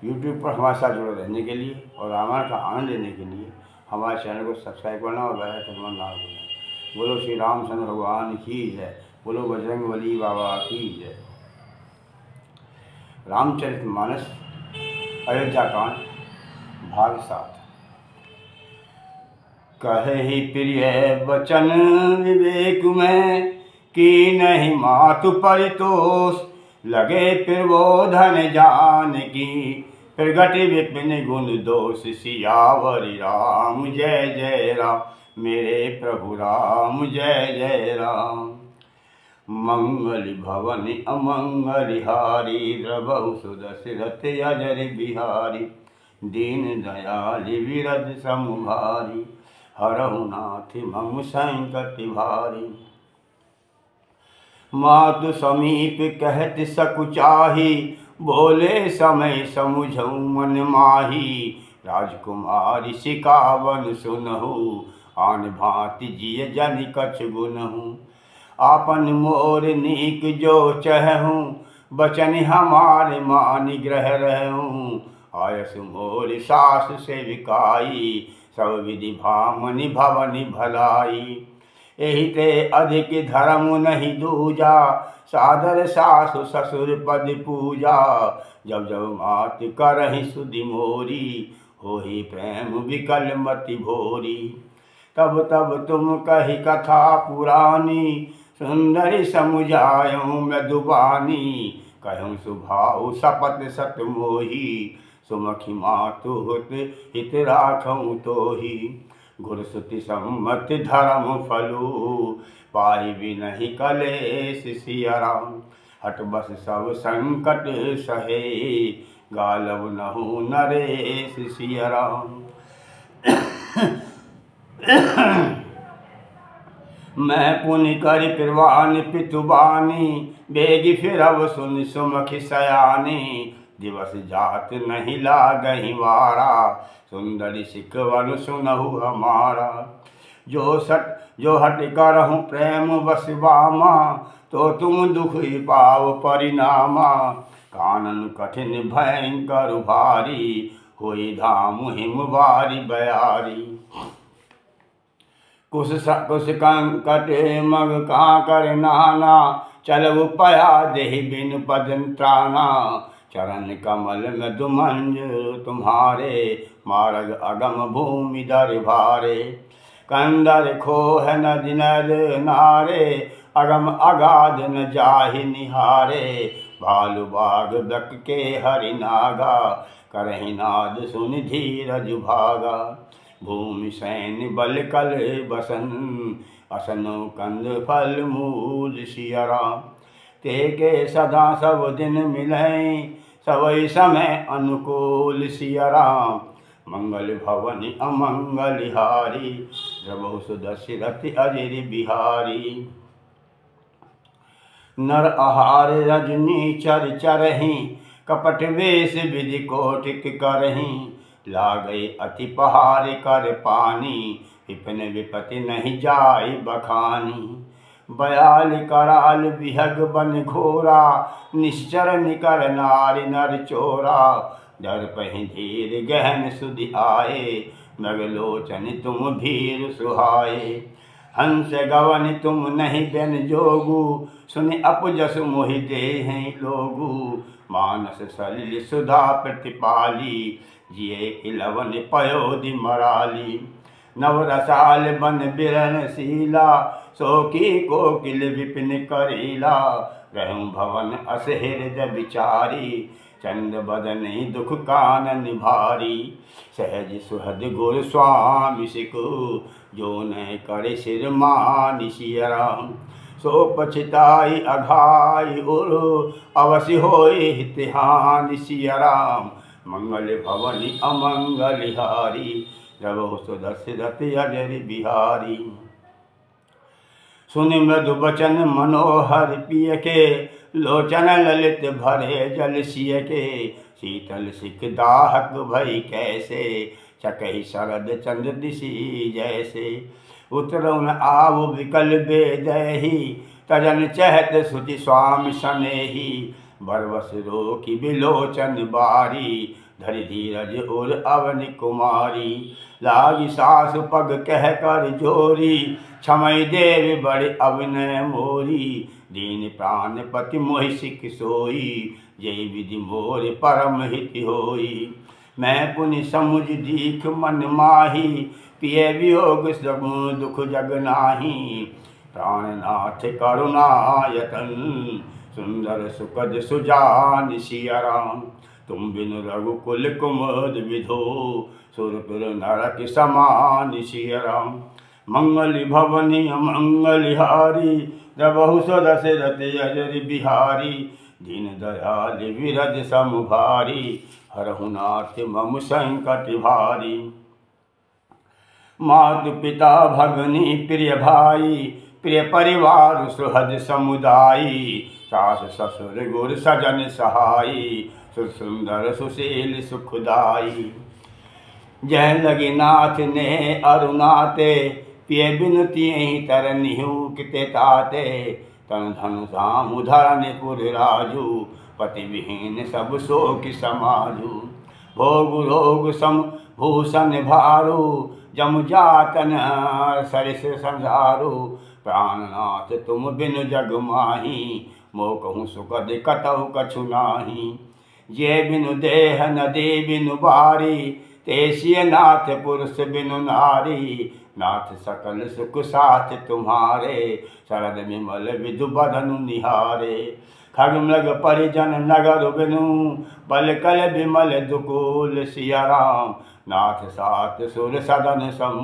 YouTube पर हमारे साथ जुड़े रहने के लिए और रामायण का आनंद लेने के लिए हमारे चैनल को सब्सक्राइब करना और बेल आइकन दबाना ना भूलें। बोलो श्री रामचंद्र भगवान की जय। बोलो बजरंगबली बाबा की जय। रामचरितमानस अयोध्या कांड भाग 7। कहे प्रिय वचन विवेक में कि नहीं मातु परितोष, लगे प्रबोधन जान की प्रगट विपिन गुण दोष। सियावरि राम जय जय राम, मेरे प्रभु राम जय जय राम। मंगल भवन अमंगल हारी, द्रवहु सुदशरथ अजर बिहारी। दीन दयाल विरद समुभारी, हरहु नाथ मम संकट भारी। मातु समीप कहत सकुचाही, बोले समय समुझऊ मन माही। राजकुमारी सिकावन सुनहु, आन भांति जिय जन कछ गुनहु। आपन मोर नीक जो चहूँ, बचन हमारे मान ग्रह रहूँ। आयस मोर सास सेविकाई, सब विधि भामनि भवनि भलाई। एहि ते अधिक धर्म नहीं दूजा, सादर सासु ससुर पद पूजा। जब जब मात करहि सुधि मोरी, होहि प्रेम विकल मति भोरी। तब तब तुम कही कथा पुरानी, सुंदरी समुझायूं मृदुबानी। कहूँ सुभाऊ शपथ सत मोही, सुमखी मातु हित राखूं तोही। गुरसुति सम्मत धर्म फलू, पाई भी नहीं कलेश सिया राम। हट बस सब संकट सहे, गालव नहु नरेश सिया राम। मैं पुनि कर प्रवान पितुबानी, बेगी फिरव सुन सुमखी सयानी। दिवस जात नहीं लागहि वारा, सुंदरी सिकवन सुनहु हमारा। जो हट करहूँ प्रेम बसवामा, तो तुम दुख पाव परिणामा। कानन कठिन भयंकर भारी, होई धाम हिम बारी बयारी। कुछ कंकट मग कहाँ कर नाना, चलव पया देहि बिन पदन त्राना। चरण कमल में दुमंज तुम्हारे, मार्ग अगम भूमि दर भारे। कंदर खोह नदी नर नारे, अगम अगाध न जाहि निहारे। भालु बाग बक के हरि नागा, करहि नाद सुन धीरज भागा। भूमि सैन्य बल कल बसन, असनो कंद फल मूल सिया राम। ते के सदा सब दिन मिलई, सवै समय अनुकूल सिया राम। मंगल भवन अमंगल हारी, द्रवहु सुदशरथ अजर बिहारी। नर आहार रजनी चर चरहि, कपट वेश विधि कोटिक करहि। लागई अति पहाड़ कर पानी, विपिन विपति नहीं जाय बखानी। बयाल कराल विहग बन घोरा, निश्चर निकर नारी नर चोरा। डर पहि धीर गहन सुधि आए, मृगलोचन तुम भीर सुहाए। हंस गवन तुम नहीं बेन जोगु, सुनि अपजस मोहि देहि लोगु। मानस सलिल सुधा प्रतिपाली, जिये इलवन पयोधि मराली। नवरसाल बन बिरन शीला, शोकी कोकिल विपिन करीला। रहूं भवन अस हृदय विचारी, चंद बदनि दुख कानन भारी। सहज सुहद गुर स्वामी सिकु, जो न करे सिर मानि सिया राम। सो पछताई अघाई उरु, अवश्य होय हित हानि सिया राम। मंगल भवन अमंगल हारी, द्रवहु सुदशरथ अजर बिहारी। सुनि मृदु बचन मनोहर पिय के, लोचन ललित भरे जल सिय के। शीतल सिख दाहक भई कैसे, चकहि शरद चंद्र दिशि जैसे। उतरउन आव विकल बेदहि, तजन चहत सुचि स्वामी सनेही। बरवस रोकी बिलोचन बारी, धरि धीरज और अवनि कुमारी। लागी सास पग कह कर जोरी, क्षमय देवी बड़े अविनय मोरी। दीन प्राण पति मोहि सिख सोई, जय विधि मोर परम हित होई। मैं पुनि समुझ दीख मन माही, पिय वियोग दुख जग नाही। प्राणनाथ करुणायतन, सुंदर सुखद सुजान सिया राम। तुम बिन रघुकुल कुमुद विधो, सुरपुर नरक समान सिया राम। मंगल भवनी मंगलहारी, द्रवहु दशरथ अजर बिहारी। दीन दयाल विरज समुभारी, हरहु नाथ मम संकट भारी। मातु पिता भगनी प्रिय भाई, प्रिय परिवार सुहृद समुदायी। सास ससुर गुर सजन सहाई, सुंदर सुशील सुखदाई। जय लगे नाथ ने अरुणाते, पिय बिनती तरनिहु किते ताते। तन धन सामु धरन पुर राजू, पति विहीन सब शोक समाजू। भोग रोग सम भूषण भारू, जम जातन सरिस संसारू। प्राणनाथ तुम बिनु जग माही, मोह कहूँ सुखद कतहु कछु नाही। जे बिनु देह न दे बिनु बारी, तेसिय नाथ पुरुष बिनु नारी। नाथ सकल सुख साथ तुम्हारे, शरद विमल विधु बदनु निहारे। खगमृग परिजन नगर बिनु, बल कल विमल दुकूल सिया राम। नाथ साथ सुर सदन सम,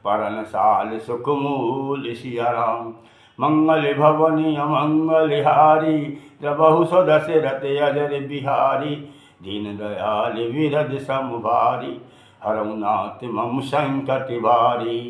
परन साल सुख मूल सिया राम। मंगल भवनी अमंगलहारी, द्रवहु दशरथ अजर बिहारी। दीन दयाल विरज समुभारी, हरहु नाथ मम संकट भारी।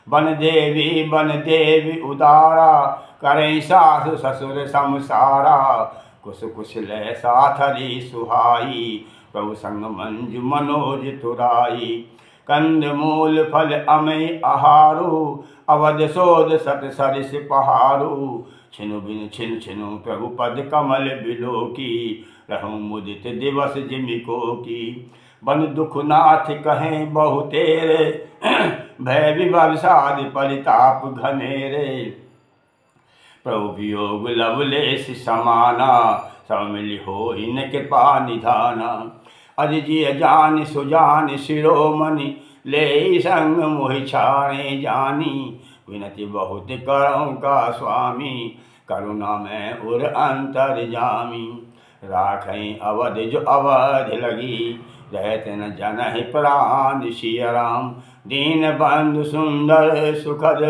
बन देवी उदारा, करें सासु ससुर समसारा। कुश कुशल साथरी सुहाई, प्रभु संग मंजु मनोज तुराई। कंद मूल फल अमय आहारू, अवध सोध सत सरिस पहारू। छिनु बिन छिन छिनु प्रभु पद कमल बिलोकी, रहूं मुदित दिवस जिमिको की। बन दुख नाथ कहें बहु तेरे, भय विवसाद परिताप घनेरे। प्रभु वियोग लवलेश समाना, सब मिली हो इन कृपा निधाना। अजिय जान सुजान शिरोमणि, ले संग मोहि छाड़े जानी। विनति बहुत करऊँ का स्वामी, करुणा में उर अंतर जामी। राखें अवध जो अवध लगी, रहते न जन प्राण सिया राम। दीन बंधु सुंदर सुखद,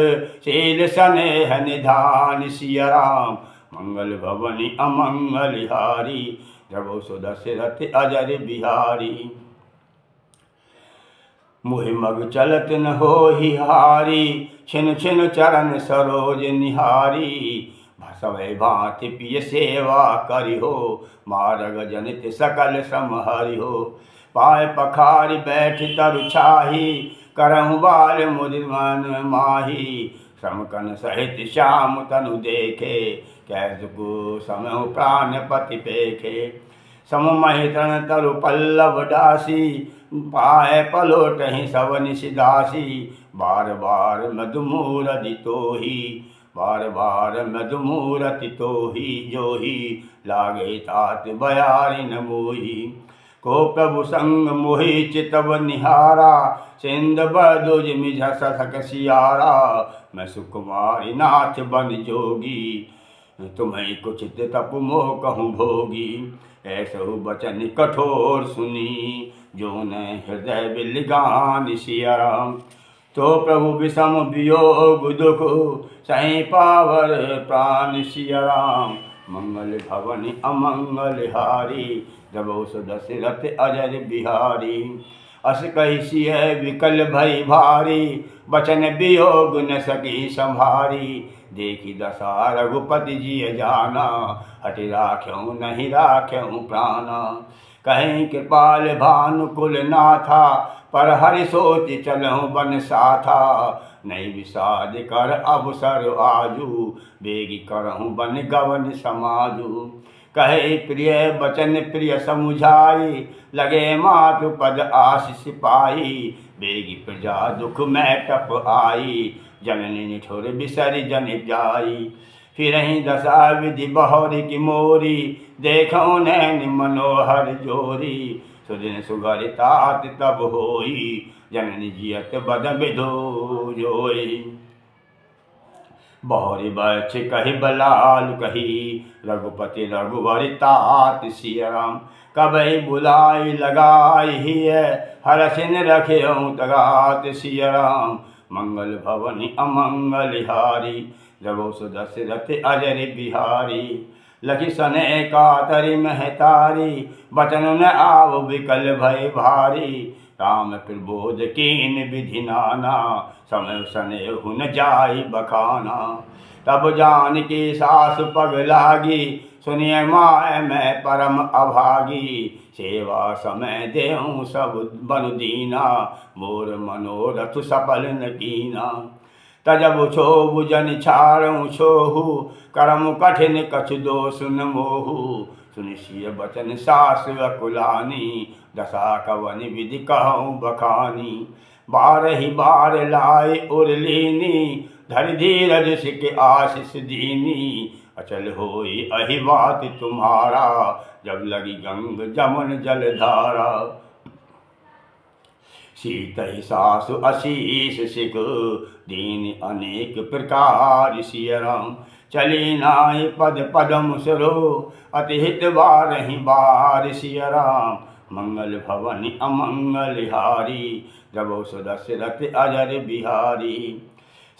शील स्नेह निधान सिया राम। मंगल भवनी अमंगलहारी, द्रवहु दशरथ अजर बिहारी। मुहि मग चलत न होहि हारी, छिन छिन चरण सरोज निहारी। भसवै भांति पिय सेवा करिहो, मार्ग जनित सकल श्रम हरिहो। पाय पखारी बैठ तरु छाही, करहु बाल मुदित मन माही। श्रम कन सहित श्याम तनु देखे, कैसकु समहु प्राण पति पेखे। सममहि तरण तरु पल्लव दासी, पाए पलोटहि सब निशिदासी। बार बार मधुमूरति तोही, बार बार मधुमूरति तोही। जोही लागे तात बयारी न मोही। को प्रभु संग मोहि चितव निहारा, सिंध बदुज मिझ ससक सियारा। मैं सुकुमारी नाथ बन जोगी, तुम्हें कुचित तप मोह कहूँ भोगी। ऐसहु बचन कठोर सुनी, जो न हृदय बिलगान सिया राम। तो प्रभु विषम वियोग दुख, सही पावर प्राण सिया राम। मंगल भवनी अमंगलहारी, द्रवहु दशरथ अजर बिहारी। अस कहि सिय विकल भई भारी, बचन वियोग न सकी संभारी। देखी दशा रघुपति जी जाना, हटि राख्यऊ नहीं राख्यऊ प्राणा। कहीं कृपाल भानुकुल नाथा, पर हरि सोच चलहु बन साथा। नहीं विषाद कर अवसर आजू, बेगी करहु बन गवन समाजू। कहे प्रिय बचन प्रिय समुझाई, लगे मातु पद आशीष पाई, बेगी प्रजा दुख में टप आई, जननी निठुर बिसरि जन जाई। फिर ही दशा विधि बहोरी की मोरी, देखो नैन मनोहर जोरी, सुदिन सुगरि तात तब होई, जननी जियत बद विधो जोई। बहोरी बछ कही बलाल कही, रघुपति रघुवर तात सिया राम, कबई बुलाई लगाई है, हरसिन रखे तगात सिया राम। मंगल भवन अमंगल हारी, जगो सुदशरथ अजर बिहारी, लखी सने कातरि महतारी, बचन न आव विकल भय भारी। राम प्रबोध कीन विधि नाना, समय सने हुन जाई बखाना। तब जान की सास पग लागी, सुनिए माय मैं परम अभागी। सेवा समय देहूँ सब बनु दीना, मोर मनोरथ सफल न कीना। तजब छोबु जन छाड़ू छोहू, करम कठिन कछु दोष न मोहू। सुनिशिय बचन सास अकुलानी, दशा कवन विधि कहूँ बखानी। बारहि बार लाए उर्लीनी, धरि धीरज सिख आशीष दीनी। अचल होई अहि बात तुम्हारा, जब लगी गंग जमुन जलधारा। सीतहि सासु आशीष सिख, दीन अनेक प्रकार सिया राम। चली नाय पद पद मुसरो, अति हित बारहि बार सिया राम। मंगल भवन अमंगल हारी, जबो सुदशरथ अजर बिहारी।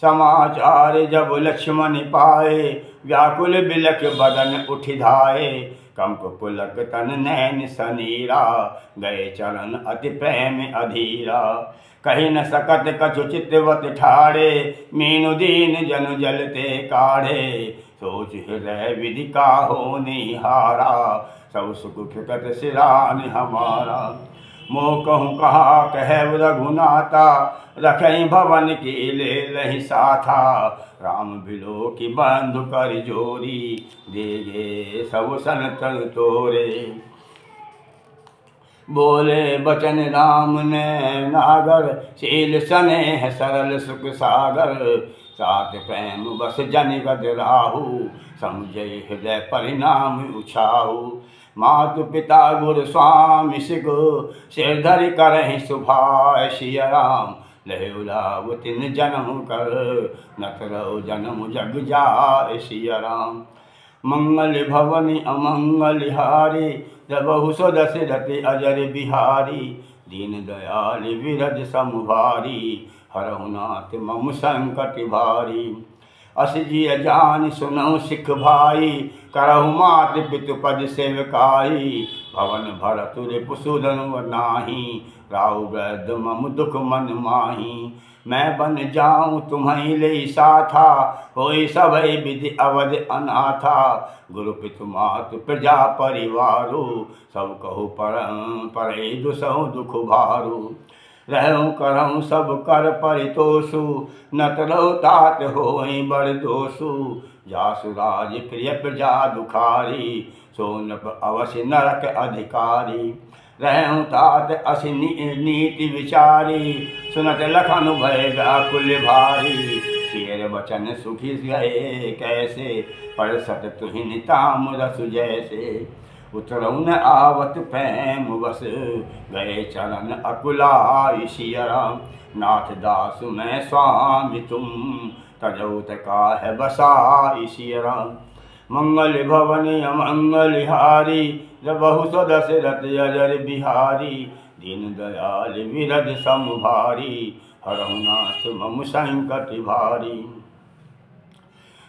समाचार जब लक्ष्मण पाए, व्याकुल बिलख बदन उठि धाये। कंप पुलक तन नैन सनीरा, गए चरण अति प्रेम अधीरा। कही न सकत कछु चित्तवत ठाड़े, मीनु दीन जनु जलते काढ़े। सोच हृदय विधि काहो निहारा, सब सुख फिकत सिरान हमारा। मोह कहूँ कहा कह रघुनाथा, रखई भवन की ले लहि साथा। राम बिलो की बंधु कर जोरी, देगे सब सन तल तोरे। बोले बचन राम ने नागर, शील स्नेह सरल सुख सागर। सात प्रेम बस जन गद राहु, समझे हृदय परिणाम उछाहु। मातु पिता गुरु स्वामी सिगो, सिर धरि करहि सुभाय सिया राम। लहु लाभ तिन जन्म कर, नत रहो जन्म जग जाय सिया राम। मंगल भवन अमंगल हारी, जबहु सो दशरथ अजर बिहारी। दीन दयाल विरज समुभारी, हरहु नाथ मम संकट भारी। अस जिय जान सुनहु सिख भाई, करहु मात पितु पद सेवकाई। भवन भरतु रिपुसूदन नाही, राहु वैद्य मम दुख मन माही। मैं बन जाऊँ तुम्हें ले साथा, होई सभय विधि अवध अनाथा। गुरु पितु मातु प्रजा परिवारु, सब कहु परे दुसहु दुख भारू। रहूँ करहूँ सब कर परितोषु, नत रहो तात होई बड़ दोषु। जासु राज प्रिय प्रजा दुखारी, सोनप अवश्य नरक अधिकारी। रहूँ तात असि नीति विचारी, सुनत लखन भय व्याकुल भारी। शेर बचन सुखी गए कैसे, परसत तुहिन ताम रसु जैसे। उतरऊ न आवत प्रेम बस, गए चरण अकुलाई सिया राम। नाथ दासु मैं स्वामी तुम, तजौत काहे बसाई सिया राम। मंगल भवन अमंगल हारी, जबहु सो दशरथ अजर बिहारी। दीन दयाल विरज समुभारी, हरहु नाथ मम संकट भारी।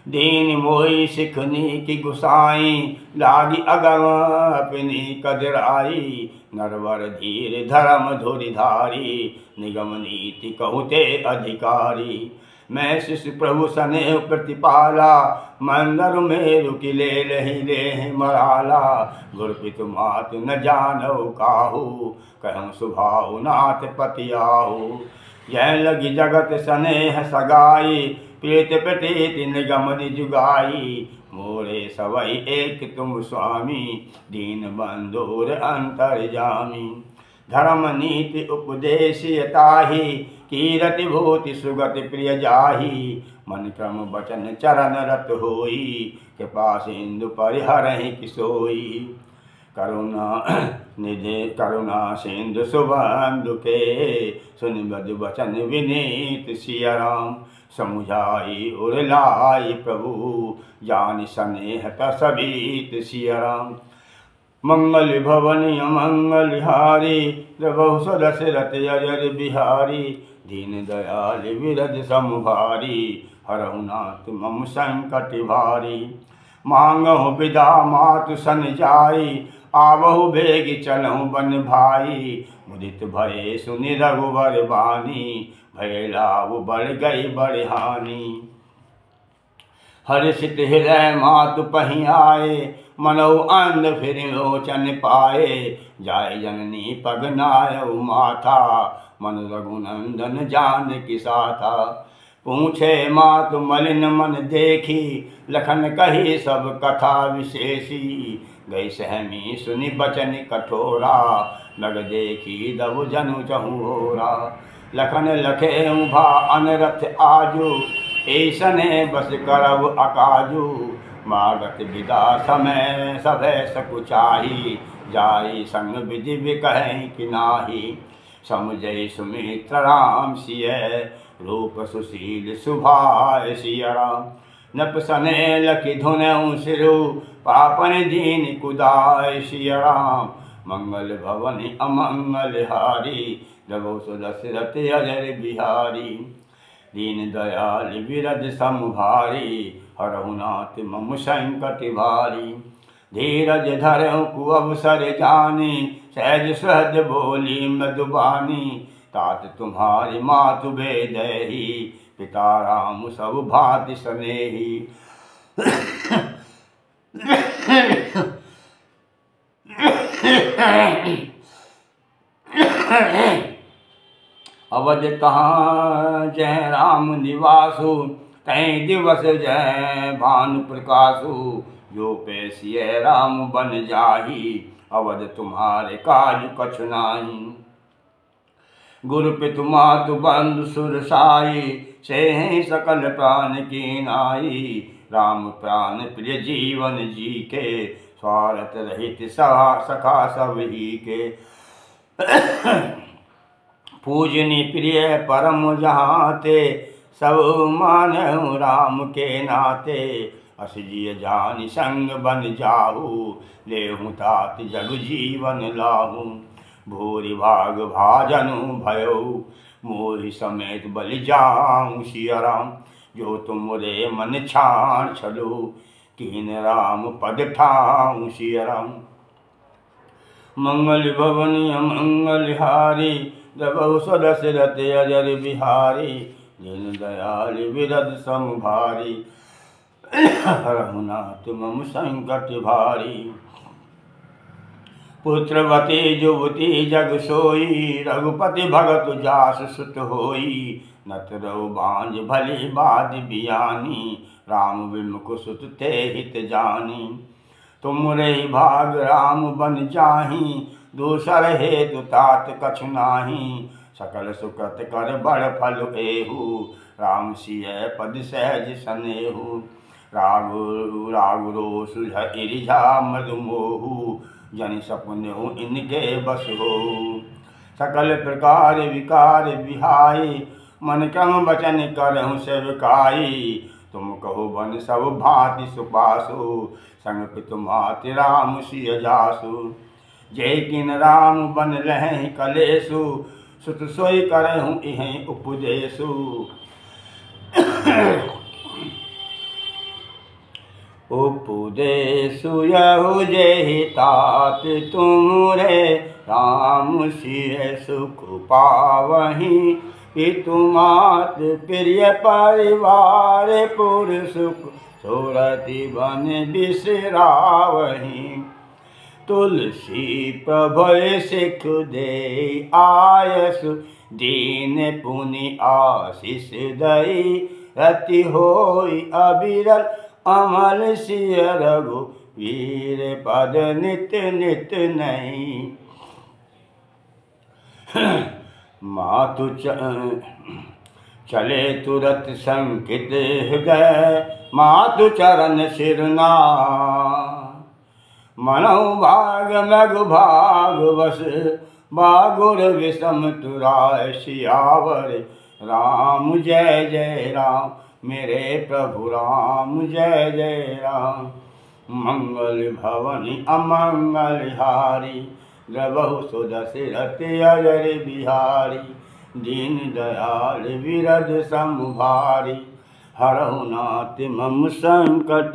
दीन मोहि सिखनी की गुसाई, लागी अगम अपनी कदराई। नरवर धीर धर्म धुरि धारी, निगम नीति कहते अधिकारी। मैं शिष्य प्रभु स्नेह प्रतिपाला, मंदर में रुकी ले लहि ले मराला। गुरु पितु मातु न जानौ काहू, कहूँ सुभाऊ नाथ पतियाहू। यह लगी जगत स्नेह सगाई, प्रीत प्रतीति निगम जुगाई। मोरे सवै एक तुम स्वामी, दीन बंधुर अंतर्जामी। धर्म नीति उपदेश ताहि, कीरति भूति सुगति प्रिय जाहि। मन क्रम बचन चरण रत होई, कृपा सिंधु परिहरहि किसोई। करुणा निधि करुणा सिंधु सुबंधु के, सुनि मधु वचन विनीत सिया राम। समुझाई उर लाई प्रभु, जानि स्नेह तसबीत सिया राम। मंगल भवन अमंगल हारी, प्रभु दशरथ अजर बिहारी। दीन दयाल विरद समुभारी, हरहु नाथ मम संकट भारी। मांगहु विदा मातु सन जाई, आवहु भेग चलहु बन भाई। मुदित भये सुनि रघुवर बानी, भय लाभ बढ़ गई बड़ हानि। हर्षित हृदय मातु पहि आए, मनौ अंध फिर लोचन पाए। जाय जननी पग नायउ माथा, मन रघुनंदन जानकी साथा। पूछे मातु मलिन मन देखी, लखन कही सब कथा विशेषी। गई सहमी सुनि बचन कठोरा, लग देखी दबु जनु चहुरा। लखन लखे उभा अनरथ आजू, ऐसने बस करब अकाजू। मागत विदा समय सभय सकुचाही, जाई संग विधि बिकहि कि नाही। समुझै सुमित्र राम सिय, रूप सुशील सुभाय सिया राम। नपसने लखि धुनउ सिरु, पापन दीन कुदाय सिया राम। मंगल भवन अमंगल हारी, जबौ दशरथ अजर बिहारी। दीन दयाल विरद समुभारी, हरहु नाथ मम संकट भारी। धीरज धरहु कुअवसर जानी, सहज सहज बोली मधुबानी। तात तुम्हारी मातु बेदहि, पिता राम सब भाति स्नेही। अवध कहाँ जय राम निवासु, तै दिवस जय भानु प्रकाशु। जो पैसिय राम बन जाही, अवध तुम्हारे काज कछु नाही। गुरु पितु मातु बंधु सुरसाई, से सकल प्राण की नाई। राम प्राण प्रिय जीवन जी के, स्वार्थ रहित सखा सब ही के। पूजनी प्रिय परम जहाते, सब मानहु राम के नाते। अस जिय जानि संग बन जाहू, लेहु तात जग जीवन लाहू। भूरि भाग भाजनु भयो, मोहि समेत बलि जाऊं सिया राम। जो तुम रे मन छाण छलो, कीन राम पद ठाऊं सिया राम। मंगल भवन अमंगल हारी, जबौ दशरथ अजर बिहारी। दीन दयाल विरद समुभारी, हरहु नाथ मम संकट भारी। पुत्रवती युवती जग सोई, रघुपति भगत जास सुत होई। नत रौ बांझ भली बाध बियानी, राम विमुख सुत ते हित जानी। तुम रे भाग राम बन जाही, दूसर हेतु तात कछु नाही। सकल सुकृत कर बड़ फल एहु, राम सिय पद सहज सनेहु। राघु राघु रोष इरिझा मृदु मोहु, जनि सपुन्हु इनके बस हो। सकल प्रकार विकार विहाई, मन क्रम बचन करहु सेवकाई। तुम कहो बन सब भांति सुपासु, संग पितु माति राम सिय जासु। जय किन राम बन रहें कलेसु, सुत सोई करहु इहें उपदेसु। उपदेसु यहु जेहि तात तुमरे, राम सिय सुख पावहीं। पितु मात प्रिय परिवार, पुर सुख सुरति बन बिसरावहीं। तुलसी प्रभय सिख दे आयसु, दीन पुनि आशीष दई। रति होई अविरल अमल सिय रघुवीर पद नित नित नहीं। मातु चले तुरत संकित हृदय मातु चरण सिरना। मनौ भाग लघु भाग वस बागुर विषम तुराय सियावर राम जय जय राम मेरे प्रभु राम जय जय राम। मंगल भवनि अमंगल हारी द्रवहु सुदशरथ अजर बिहारी। दीन दयाल विरद सम भारी हरहु नाथ मम संकट।